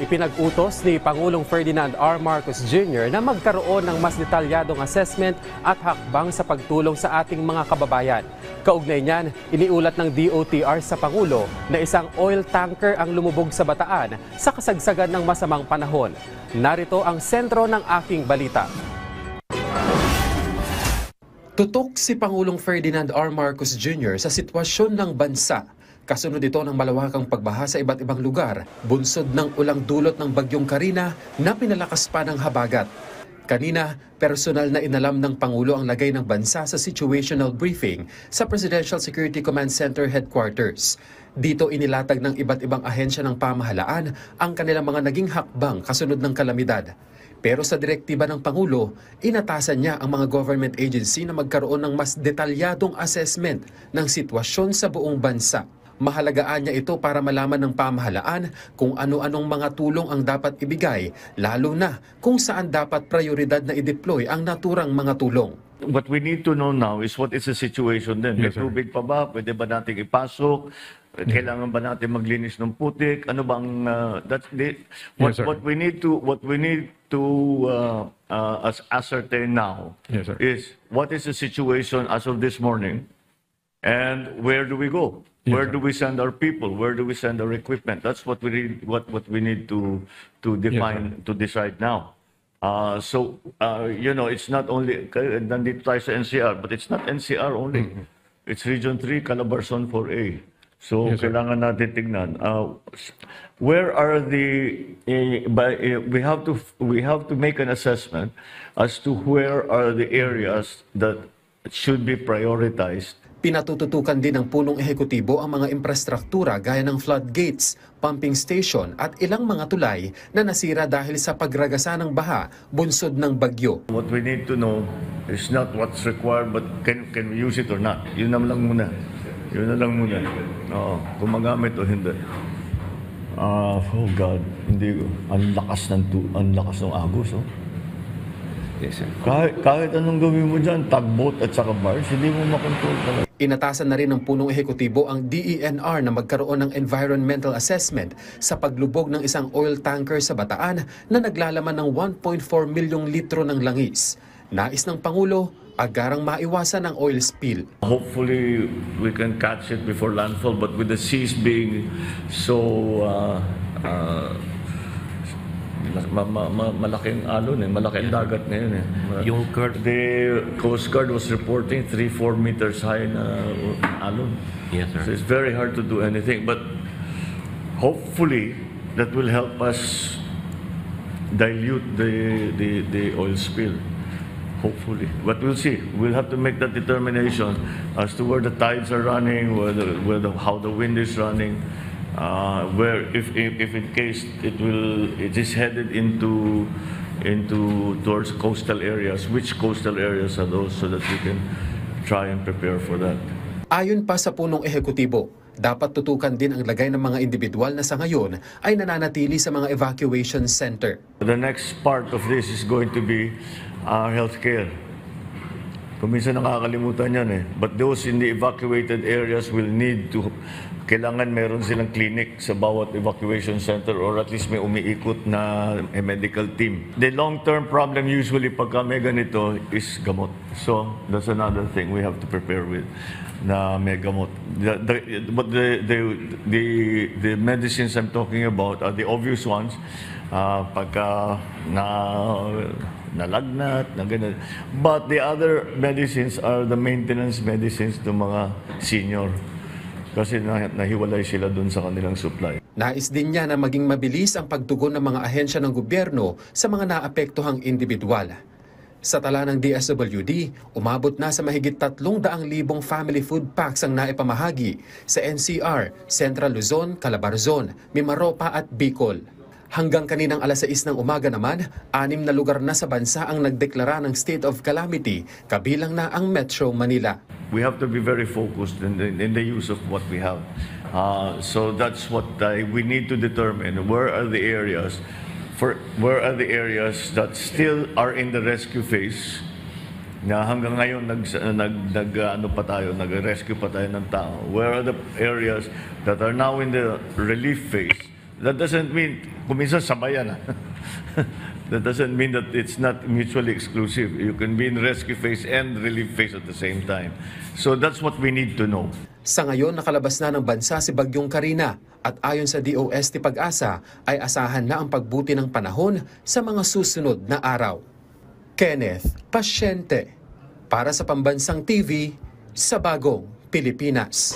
Ipinag-utos ni Pangulong Ferdinand R. Marcos Jr. na magkaroon ng mas detalyadong assessment at hakbang sa pagtulong sa ating mga kababayan. Kaugnay niyan, iniulat ng DOTR sa Pangulo na isang oil tanker ang lumubog sa Bataan sa kasagsagan ng masamang panahon. Narito ang sentro ng aking balita. Tutok si Pangulong Ferdinand R. Marcos Jr. sa sitwasyon ng bansa. Kasunod ito ng malawakang pagbaha sa iba't ibang lugar, bunsod ng ulang dulot ng bagyong Karina na pinalakas pa ng habagat. Kanina, personal na inalam ng Pangulo ang lagay ng bansa sa situational briefing sa Presidential Security Command Center Headquarters. Dito inilatag ng iba't ibang ahensya ng pamahalaan ang kanilang mga naging hakbang kasunod ng kalamidad. Pero sa direktiba ng Pangulo, inatasan niya ang mga government agency na magkaroon ng mas detalyadong assessment ng sitwasyon sa buong bansa. Mahalagaan niya ito para malaman ng pamahalaan kung ano-anong mga tulong ang dapat ibigay, lalo na kung saan dapat prioridad na i-deploy ang naturang mga tulong. What we need to know now is what is the situation then. May tubig pa ba? Pwede ba natin ipasok? Kailangan ba natin maglinis ng putik? Ano bang what we need to ascertain now is what is the situation as of this morning and where do we go? Where do we send our people? Where do we send our equipment? That's what we need. What we need to define to decide now. You know, it's not only nandito tayo sa NCR, but it's not NCR only. It's Region 3, Calabarzon 4A. So kailangan natin tignan. Where are we have to make an assessment as to where are the areas that should be prioritized. Pinatututukan din ng punong ehekutibo ang mga infrastruktura gaya ng floodgates, pumping station at ilang mga tulay na nasira dahil sa pagragasa ng baha bunsod ng bagyo. What we need to know is not what's required but can we use it or not. Yun na lang muna. Yun na lang muna. Oo, kung magamit o hindi. Oh God, hindi ko. Ang lakas ng agos, oh. Yes, sir. Kahit anong gawin mo dyan, tugboat at saka bars, hindi mo makontrol talaga. Inatasan na rin ng punong ehekutibo ang DENR na magkaroon ng environmental assessment sa paglubog ng isang oil tanker sa Bataan na naglalaman ng 1.4 milyong litro ng langis. Nais ng Pangulo, agarang maiwasan ang oil spill. Hopefully, we can catch it before landfall, but with the seas being so malaking alon malaking dagat ngayon Yung the Coast Guard was reporting 3-4 meters high na alon. Yes, sir. So it's very hard to do anything, but hopefully that will help us dilute the oil spill. Hopefully, but we'll see. We'll have to make that determination as to where the tides are running, how the wind is running. Where if in case it is headed into towards coastal areas, which coastal areas are those, so that we can try and prepare for that. Ayon pa sa punong ehekutibo, dapat tutukan din ang lagay ng mga individual na sa ngayon ay nananatili sa mga evacuation center. The next part of this is going to be healthcare. Kuminsan nakakalimutan yan But those in the evacuated areas will need to, kailangan meron silang clinic sa bawat evacuation center or at least may umiikot na medical team. The long-term problem usually pagka may ganito is gamot. So that's another thing we have to prepare with, na may gamot. But the medicines I'm talking about are the obvious ones. Pagka nalagnat, na ganun. But the other medicines are the maintenance medicines ng mga senior. Kasi nahiwalay sila dun sa kanilang supply. Nais din niya na maging mabilis ang pagtugon ng mga ahensya ng gobyerno sa mga naapektuhang individual. Sa tala ng DSWD, umabot na sa mahigit 300,000 family food packs ang naipamahagi sa NCR, Central Luzon, Calabarzon, Mimaropa at Bicol. Hanggang kaninang alas 6 ng umaga naman, 6 na lugar na sa bansa ang nagdeklara ng state of calamity, kabilang na ang Metro Manila. We have to be very focused in the use of what we have. So that's what we need to determine. Where are the areas that still are in the rescue phase? Na hanggang ngayon nag-rescue pa tayo ng tao. Where are the areas that are now in the relief phase? That doesn't mean, kung minsan sabayan. That doesn't mean that it's not mutually exclusive. You can be in rescue phase and relief phase at the same time. So that's what we need to know. Sa ngayon, nakalabas na ng bansa si Bagyong Karina at ayon sa DOST Pag-asa ay asahan na ang pagbuti ng panahon sa mga susunod na araw. Kenneth Pasyente para sa Pambansang TV sa Bagong Pilipinas.